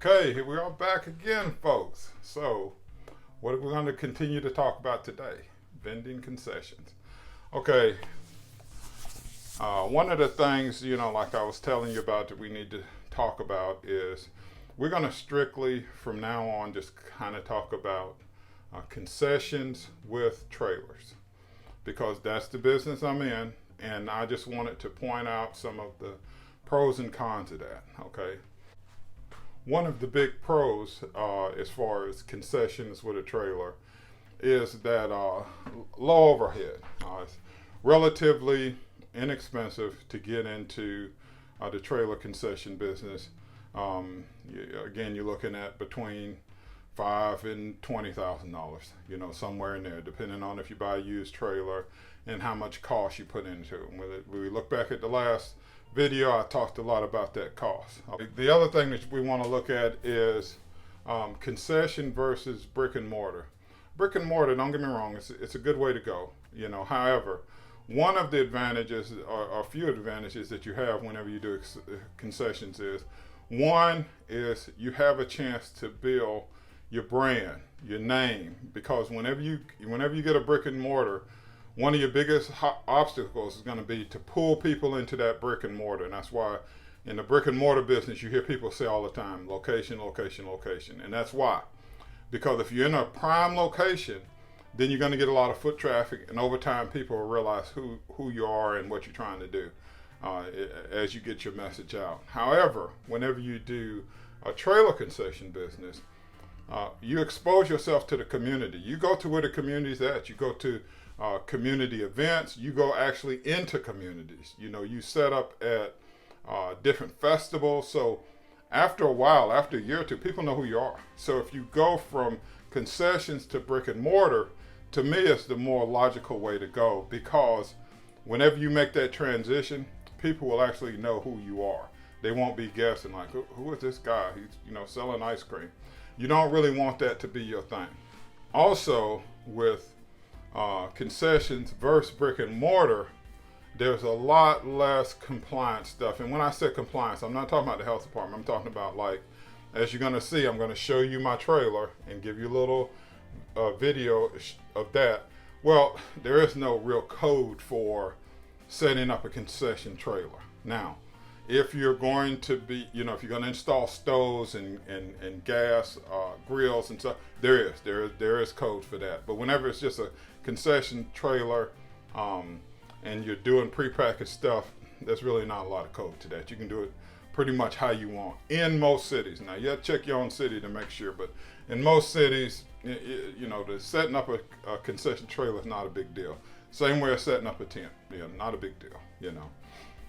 Okay, here we are back again, folks. So, what are we going to continue to talk about today? Vending concessions. Okay, one of the things, like I was telling you about that we need to talk about is we're going to strictly, from now on, just kind of talk about concessions with trailers because that's the business I'm in, and I just wanted to point out some of the pros and cons of that, okay? One of the big pros as far as concessions with a trailer is that low overhead. It's relatively inexpensive to get into the trailer concession business. Again, you're looking at between $5,000 and $20,000, somewhere in there, depending on if you buy a used trailer and how much cost you put into it. When we look back at the last video, I talked a lot about that cost. The other thing that we want to look at is concession versus brick and mortar. Brick and mortar, don't get me wrong, it's a good way to go. However, one of the advantages, or a few advantages that you have whenever you do concessions is, one is you have a chance to build your brand, your name, because whenever you get a brick and mortar, one of your biggest obstacles is going to be to pull people into that brick and mortar. And that's why in the brick and mortar business, you hear people say all the time, location, location, location. And that's why. Because if you're in a prime location, then you're going to get a lot of foot traffic. And over time, people will realize who you are and what you're trying to do as you get your message out. However, whenever you do a trailer concession business, you expose yourself to the community. You go to where the community's at. You go to community events. You go actually into communities. You set up at different festivals. So after a while, after a year or two, people know who you are. So if you go from concessions to brick and mortar, to me, it's the more logical way to go, because whenever you make that transition, people will actually know who you are. They won't be guessing like, who is this guy? He's selling ice cream. You don't really want that to be your thing. Also, with concessions versus brick and mortar, there's a lot less compliance stuff. And when I say compliance, I'm not talking about the health department. I'm talking about, like, as you're going to see, I'm going to show you my trailer and give you a little video of that. Well, there is no real code for setting up a concession trailer. Now, if you're going to be, if you're going to install stoves and gas grills and stuff, there is code for that. But whenever it's just a concession trailer and you're doing prepackaged stuff, there's really not a lot of code to that. You can do it pretty much how you want in most cities. Now, you have to check your own city to make sure, but in most cities, the setting up a concession trailer is not a big deal. Same way as setting up a tent, not a big deal,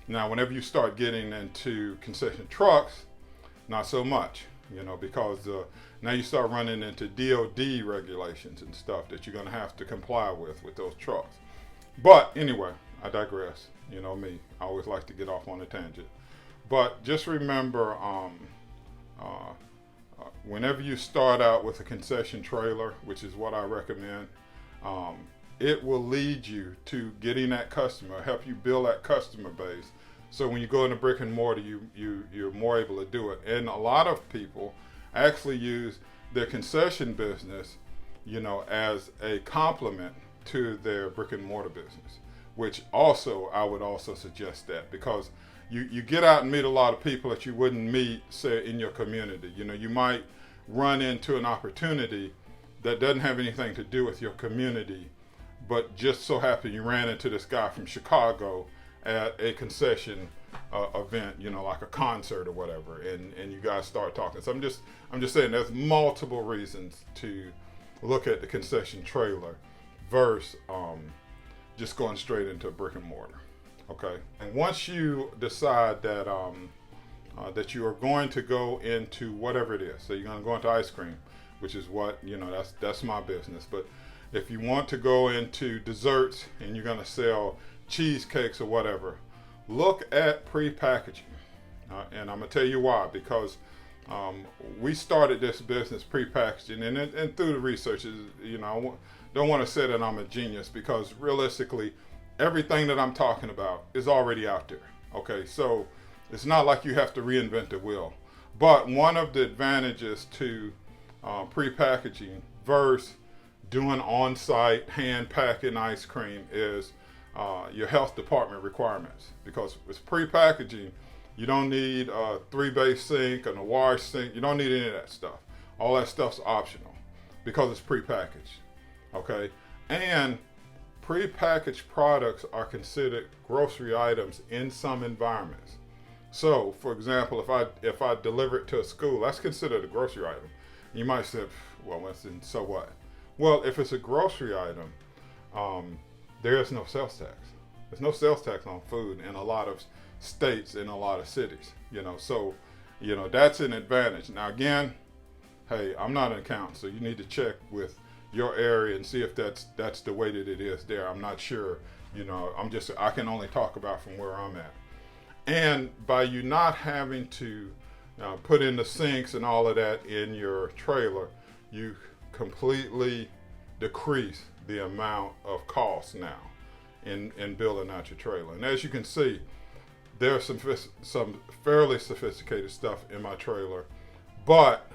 Now, whenever you start getting into concession trucks, not so much, because now you start running into DOD regulations and stuff that you're going to have to comply with those trucks. But anyway, I digress. Me, I always like to get off on a tangent. But just remember, whenever you start out with a concession trailer, which is what I recommend, it will lead you to getting that customer, help you build that customer base. So when you go into brick and mortar, you're more able to do it. And a lot of people actually use their concession business, as a complement to their brick and mortar business, which also, I would also suggest that, because you get out and meet a lot of people that you wouldn't meet, say, in your community. You might run into an opportunity that doesn't have anything to do with your community, but just so happen you ran into this guy from Chicago at a concession event, like a concert or whatever, and you guys start talking. So I'm just saying there's multiple reasons to look at the concession trailer versus just going straight into a brick and mortar. Okay, and once you decide that that you are going to go into whatever it is, so you're going to go into ice cream, which is what that's my business. But if you want to go into desserts and you're going to sell cheesecakes or whatever, look at pre-packaging. And I'm going to tell you why. Because we started this business pre-packaging, and through the researches, I don't want to say that I'm a genius, because realistically, everything that I'm talking about is already out there. Okay, so it's not like you have to reinvent the wheel. But one of the advantages to pre-packaging versus doing on-site hand packing ice cream is your health department requirements. Because with pre-packaging, you don't need a 3-bay sink and a wash sink. You don't need any of that stuff. All that stuff's optional because it's pre-packaged. Okay, and pre-packaged products are considered grocery items in some environments. So, for example, if I deliver it to a school, that's considered a grocery item. You might say, well, so what? Well, if it's a grocery item, there is no sales tax. There's no sales tax on food in a lot of states, in a lot of cities. So that's an advantage. Now, again, hey, I'm not an accountant, so you need to check with your area and see if that's the way that it is there. I'm not sure. I can only talk about from where I'm at. And by you not having to put in the sinks and all of that in your trailer, you completely decrease the amount of cost now in building out your trailer. And as you can see, there's some fairly sophisticated stuff in my trailer, but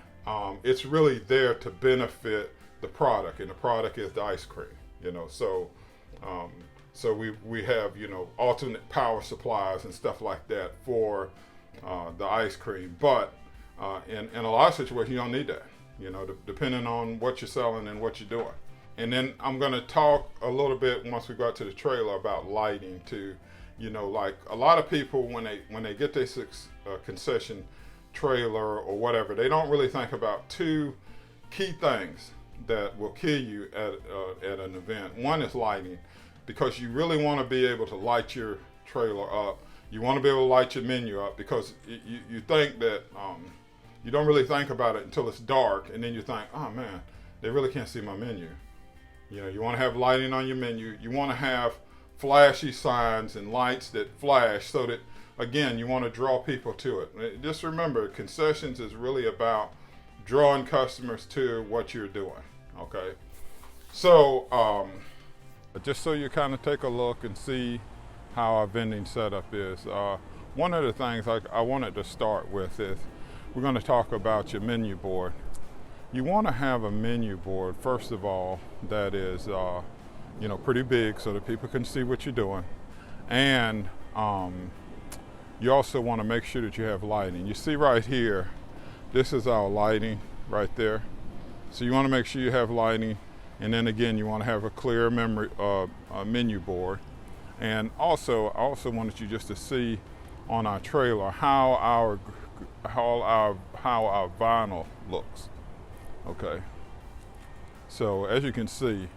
it's really there to benefit the product, and the product is the ice cream. So we have alternate power supplies and stuff like that for the ice cream, but in a lot of situations you don't need that. Depending on what you're selling and what you're doing. And then I'm going to talk a little bit once we go out to the trailer about lighting too. Like a lot of people when they get their concession trailer or whatever, they don't really think about two key things that will kill you at an event. One is lighting, because you really want to be able to light your trailer up. You want to be able to light your menu up, because you think that you don't really think about it until it's dark, and then you think, oh man, they really can't see my menu. You want to have lighting on your menu. You want to have flashy signs and lights that flash, so that, again, you want to draw people to it. Just remember, concessions is really about drawing customers to what you're doing. Okay, so just so you kind of take a look and see how our vending setup is, one of the things I wanted to start with is we're going to talk about your menu board. You want to have a menu board, first of all, that is pretty big so that people can see what you're doing, and you also want to make sure that you have lighting. You see right here, this is our lighting right there. So you want to make sure you have lighting, and then again you want to have a clear menu board. And also, I also wanted you just to see on our trailer how our vinyl looks. Okay. So as you can see,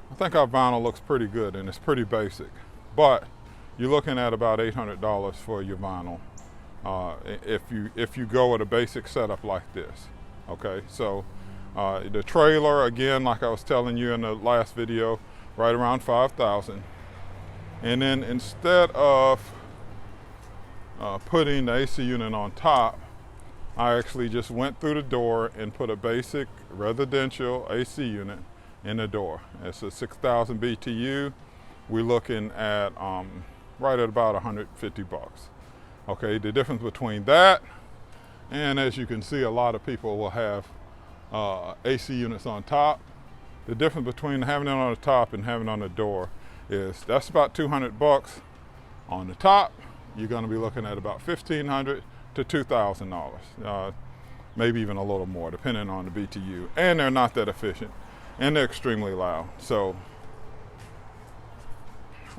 I think our vinyl looks pretty good, and it's pretty basic. But you're looking at about $800 for your vinyl if you go with a basic setup like this. Okay. So the trailer, again, like I was telling you in the last video, right around $5,000. And then instead of putting the AC unit on top, I actually just went through the door and put a basic residential AC unit in the door. It's a 6,000 BTU. We're looking at right at about 150 bucks. Okay, the difference between that, and as you can see, a lot of people will have AC units on top. The difference between having it on the top and having it on the door is that's about 200 bucks. On the top, you're going to be looking at about $1,500 to $2,000, maybe even a little more, depending on the BTU. And they're not that efficient, and they're extremely loud. So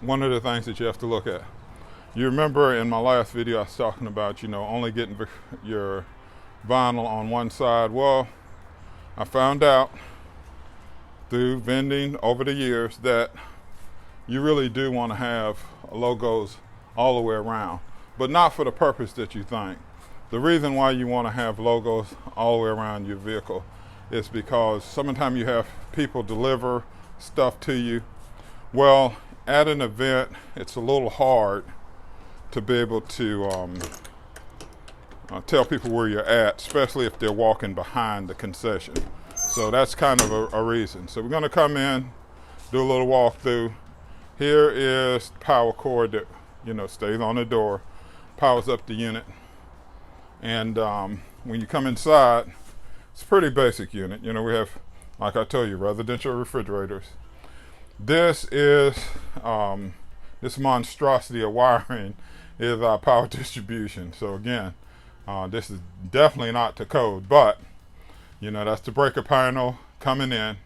one of the things that you have to look at, you remember in my last video I was talking about, only getting your vinyl on one side. Well, I found out through vending over the years that you really do want to have logos all the way around, but not for the purpose that you think. The reason why you want to have logos all the way around your vehicle is because sometimes you have people deliver stuff to you. Well, at an event, it's a little hard to be able to tell people where you're at, especially if they're walking behind the concession. So that's kind of a reason. So we're going to come in, do a little walkthrough. Here is the power cord that stays on the door, powers up the unit. And when you come inside, it's a pretty basic unit. You know, we have, like I told you, residential refrigerators. This is, this monstrosity of wiring is our power distribution. So again, this is definitely not to code, but you know, that's the breaker panel coming in.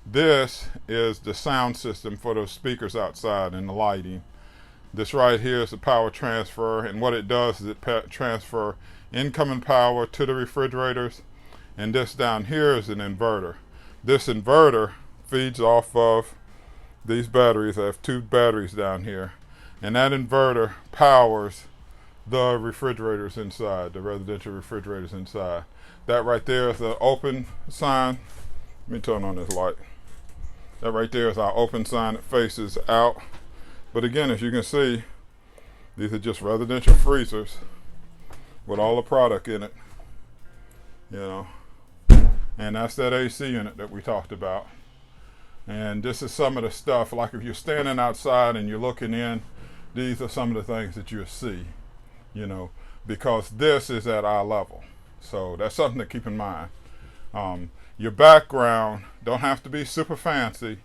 This is the sound system for those speakers outside and the lighting. This right here is the power transfer, and what it does is it transfer incoming power to the refrigerators, and this down here is an inverter. This inverter feeds off of these batteries. I have 2 batteries down here, and that inverter powers the refrigerators inside, the residential refrigerators inside. That right there is the open sign. Let me turn on this light. That right there is our open sign that faces out. But again, as you can see, these are just residential freezers with all the product in it, you know. And that's that AC unit that we talked about. And this is some of the stuff, like if you're standing outside and you're looking in, these are some of the things that you'll see, you know, because this is at eye level. So that's something to keep in mind. Your background don't have to be super fancy,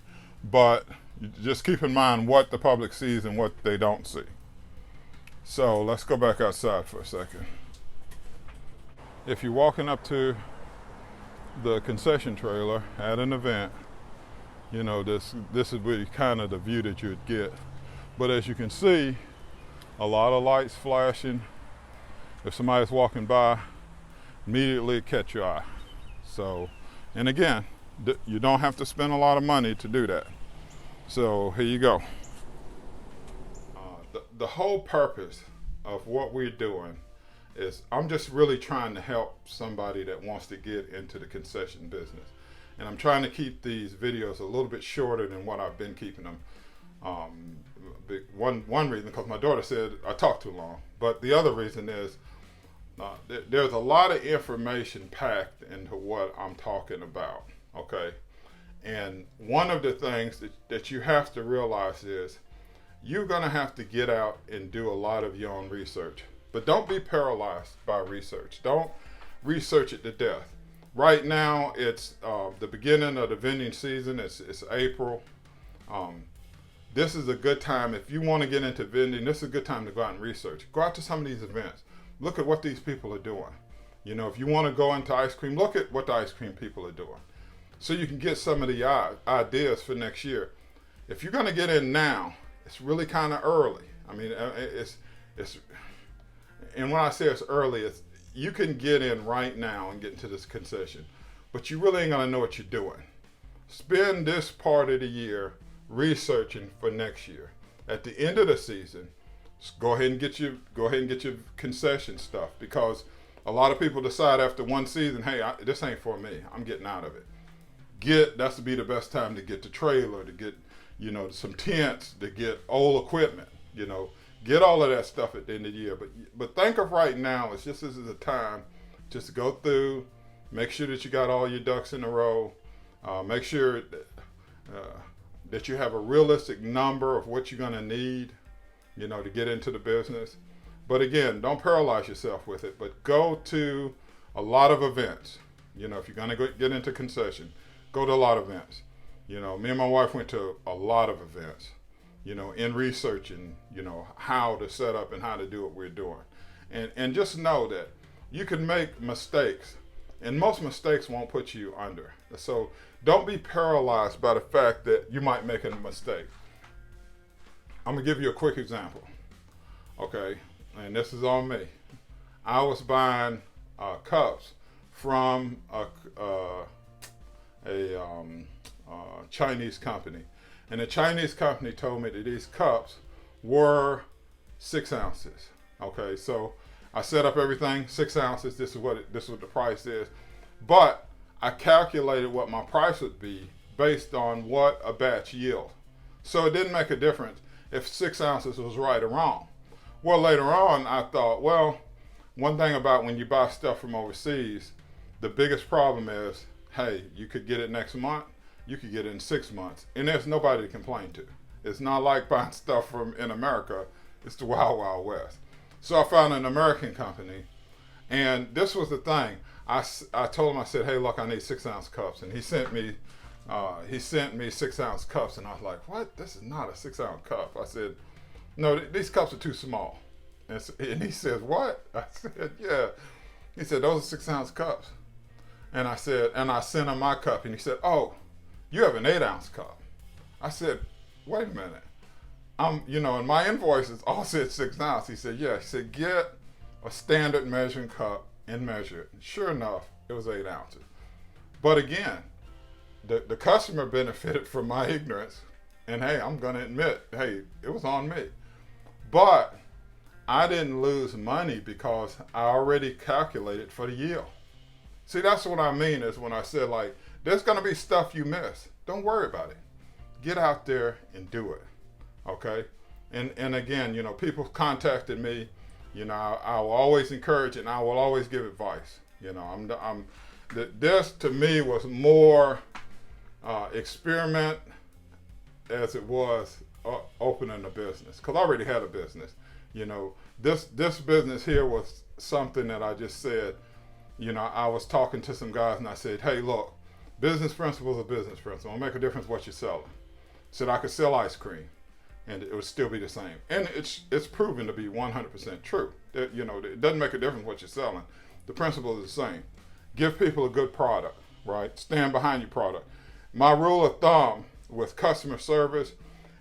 but just keep in mind what the public sees and what they don't see. So let's go back outside for a second. If you're walking up to the concession trailer at an event, you know, this would be kind of the view that you'd get. But as you can see, a lot of lights flashing. If somebody's walking by, immediately catch your eye. So, and again, you don't have to spend a lot of money to do that. So here you go. The whole purpose of what we're doing is I'm just really trying to help somebody that wants to get into the concession business. And I'm trying to keep these videos a little bit shorter than what I've been keeping them. One reason, because my daughter said I talk too long. But the other reason is there's a lot of information packed into what I'm talking about, okay? And one of the things that you have to realize is you're gonna have to get out and do a lot of your own research. But don't be paralyzed by research. Don't research it to death. Right now, it's the beginning of the vending season. It's April. This is a good time. If you want to get into vending, this is a good time to go out and research. Go out to some of these events. Look at what these people are doing. You know, if you want to go into ice cream, look at what the ice cream people are doing. So you can get some of the ideas for next year. If you're going to get in now, it's really kind of early. I mean, it's, and when I say it's early, it's, you can get in right now and get into this concession, but you really ain't gonna know what you're doing. Spend this part of the year researching for next year. At the end of the season, go ahead and get your concession stuff, because a lot of people decide after one season, hey, this ain't for me. I'm getting out of it. That's to be the best time to get the trailer, to get, you know, some tents, to get old equipment, you know. Get all of that stuff at the end of the year, but think of right now as just as a time just to go through, make sure that you got all your ducks in a row, make sure that you have a realistic number of what you're going to need, you know, to get into the business. But again, don't paralyze yourself with it, but go to a lot of events. You know, if you're going to get into concession, go to a lot of events. You know, me and my wife went to a lot of events, you know, in researching, you know, how to set up and how to do what we're doing. And just know that you can make mistakes, and most mistakes won't put you under. So don't be paralyzed by the fact that you might make a mistake. I'm gonna give you a quick example, okay? And this is on me. I was buying cups from a Chinese company. And the Chinese company told me that these cups were 6 ounces. Okay, so I set up everything, 6 ounces. This is what the price is. But I calculated what my price would be based on what a batch yield. So it didn't make a difference if 6 ounces was right or wrong. Well, later on, I thought, well, one thing about when you buy stuff from overseas, the biggest problem is, hey, you could get it next month. You could get it in 6 months, and there's nobody to complain to. It's not like buying stuff from in America. It's the wild, wild west. So I found an American company, And this was the thing. I told him, I said, hey, look, I need 6-ounce cups. And he sent me 6-ounce cups. And I was like, what? This is not a 6-ounce cup. I said, no, these cups are too small. And he says, what? I said, yeah. He said, those are 6-ounce cups. And I said, and I sent him my cup. And he said, oh, you have an 8-ounce cup. I said, wait a minute. And my invoices all said 6 ounce. He said, yeah. He said, get a standard measuring cup and measure it. And sure enough, it was 8 ounces. But again, the customer benefited from my ignorance. And hey, I'm going to admit, hey, it was on me. But I didn't lose money because I already calculated for the yield. See, that's what I mean is when I said, like, there's going to be stuff you miss. Don't worry about it. Get out there and do it. Okay? And again, people contacted me. I will always encourage and I will always give advice. This to me was more experiment as it was opening a business, because I already had a business. This business here was something that I just said. I was talking to some guys and I said, hey, look, business principles are business principles. It'll make a difference what you're selling. Said I could sell ice cream and it would still be the same. And it's proven to be 100% true. It doesn't make a difference what you're selling. The principle is the same. Give people a good product, right? Stand behind your product. My rule of thumb with customer service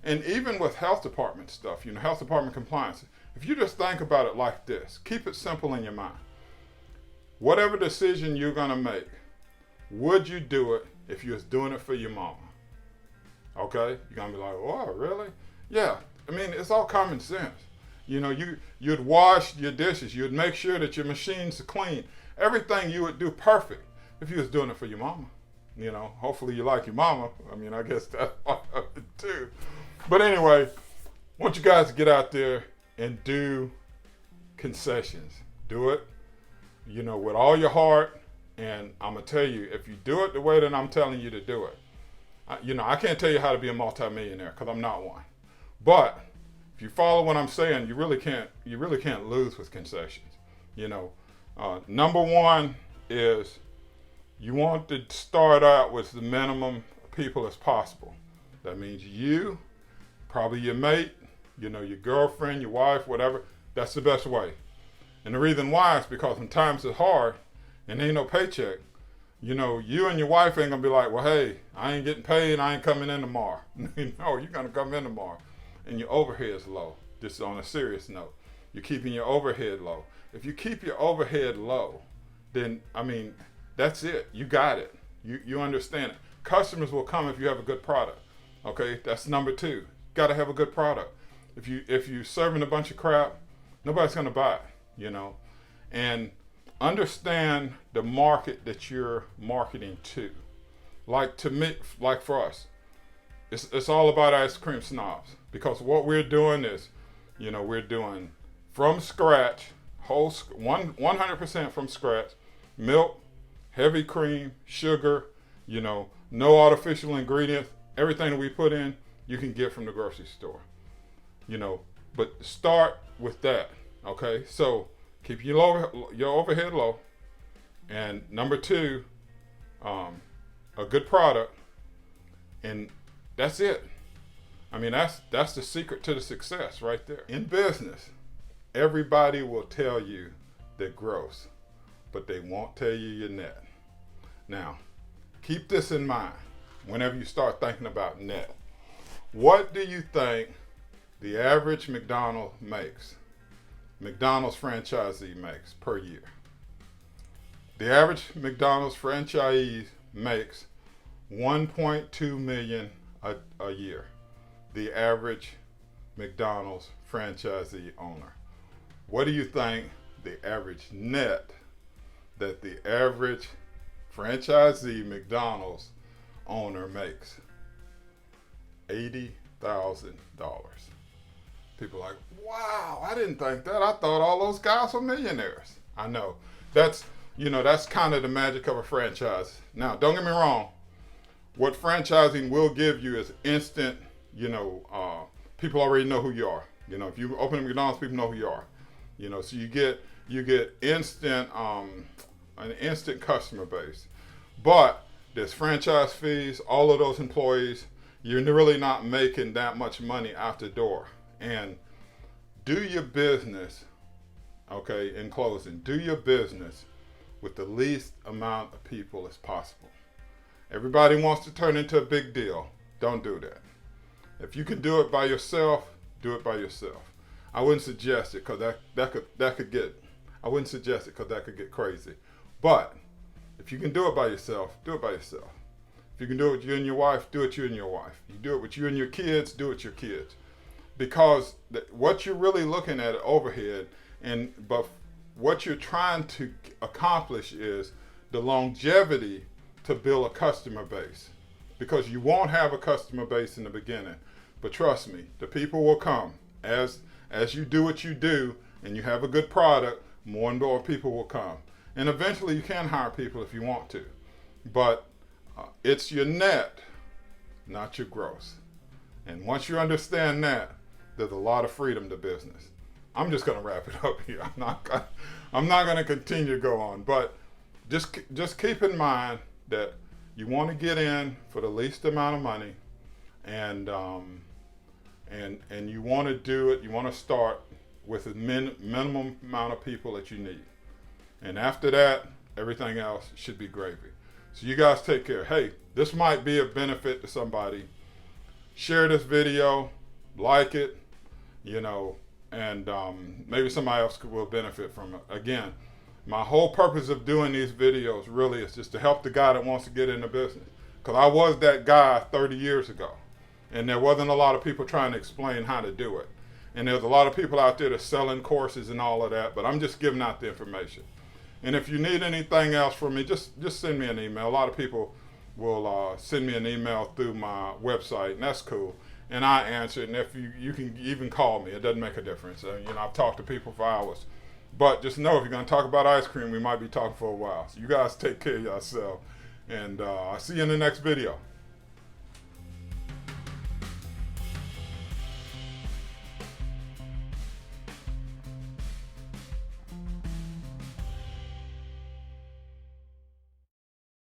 and even with health department stuff, health department compliance, if you just think about it like this, keep it simple in your mind. Whatever decision you're going to make, would you do it if you was doing it for your mama? Okay? You're going to be like, oh, really? Yeah. I mean, it's all common sense. You'd wash your dishes. You'd make sure that your machines are clean. Everything you would do perfect if you was doing it for your mama. Hopefully you like your mama. I mean, I guess that's part of it too. But anyway, I want you guys to get out there and do concessions. Do it, with all your heart. And I'm going to tell you, if you do it the way that I'm telling you to do it, I can't tell you how to be a multimillionaire because I'm not one. But if you follow what I'm saying, you really can't lose with concessions. Number one is you want to start out with the minimum people as possible. That means you, probably your mate, your girlfriend, your wife, whatever. That's the best way. And the reason why is because when times are hard and ain't no paycheck, you and your wife ain't gonna be like, well, hey, I ain't getting paid, I ain't coming in tomorrow. No, you're gonna come in tomorrow. And your overhead's low. Just on a serious note, you're keeping your overhead low. If you keep your overhead low, then, that's it. You got it. You understand it. Customers will come if you have a good product. Okay, that's number two. Got to have a good product. If you're serving a bunch of crap, nobody's gonna buy it. And understand the market that you're marketing to. Like for us, it's all about ice cream snobs, because what we're doing is, we're doing from scratch, 100% from scratch, milk, heavy cream, sugar, no artificial ingredients. Everything that we put in, you can get from the grocery store. But start with that. Okay, so keep your overhead low, and number two, a good product, and that's it. That's the secret to the success right there. In business, everybody will tell you their gross, but they won't tell you your net. Now, keep this in mind whenever you start thinking about net. What do you think the average McDonald's franchisee makes per year? The average McDonald's franchisee makes $1.2 million a year. The average McDonald's franchisee owner. What do you think the average net that the average franchisee McDonald's owner makes? $80,000. People are like, wow, I didn't think that. I thought all those guys were millionaires. I know. That's kind of the magic of a franchise. Now, don't get me wrong. What franchising will give you is instant, people already know who you are. If you open a McDonald's, people know who you are. So you get you get an instant customer base. But there's franchise fees, all of those employees, you're really not making that much money out the door. And do your business, okay, in closing, do your business with the least amount of people as possible. Everybody wants to turn into a big deal. Don't do that. If you can do it by yourself, do it by yourself. I wouldn't suggest it because that could get, I wouldn't suggest it because that could get crazy. But if you can do it by yourself, do it by yourself. If you can do it with you and your wife, do it you and your wife. You do it with you and your kids, do it with your kids. Because what you're really looking at overhead, but what you're trying to accomplish is the longevity to build a customer base. Because you won't have a customer base in the beginning. But trust me, the people will come. As you do what you do and you have a good product, more and more people will come. And eventually you can hire people if you want to. But it's your net, not your gross. And once you understand that, there's a lot of freedom to business. I'm just going to wrap it up here. I'm not going to continue to go on. But just keep in mind that you want to get in for the least amount of money, and you want to do it. You want to start with the minimum amount of people that you need, and after that, everything else should be gravy. So you guys take care. Hey, this might be a benefit to somebody. Share this video, like it, and maybe somebody else will benefit from it. Again, my whole purpose of doing these videos really is just to help the guy that wants to get into business. Because I was that guy 30 years ago. And there wasn't a lot of people trying to explain how to do it. And there's a lot of people out there that's selling courses and all of that. But I'm just giving out the information. And if you need anything else from me, just send me an email. A lot of people will send me an email through my website. And that's cool. And I answer it. And if you can even call me. It doesn't make a difference. I've talked to people for hours. But just know if you're going to talk about ice cream, we might be talking for a while. So you guys take care of yourself. And I'll see you in the next video.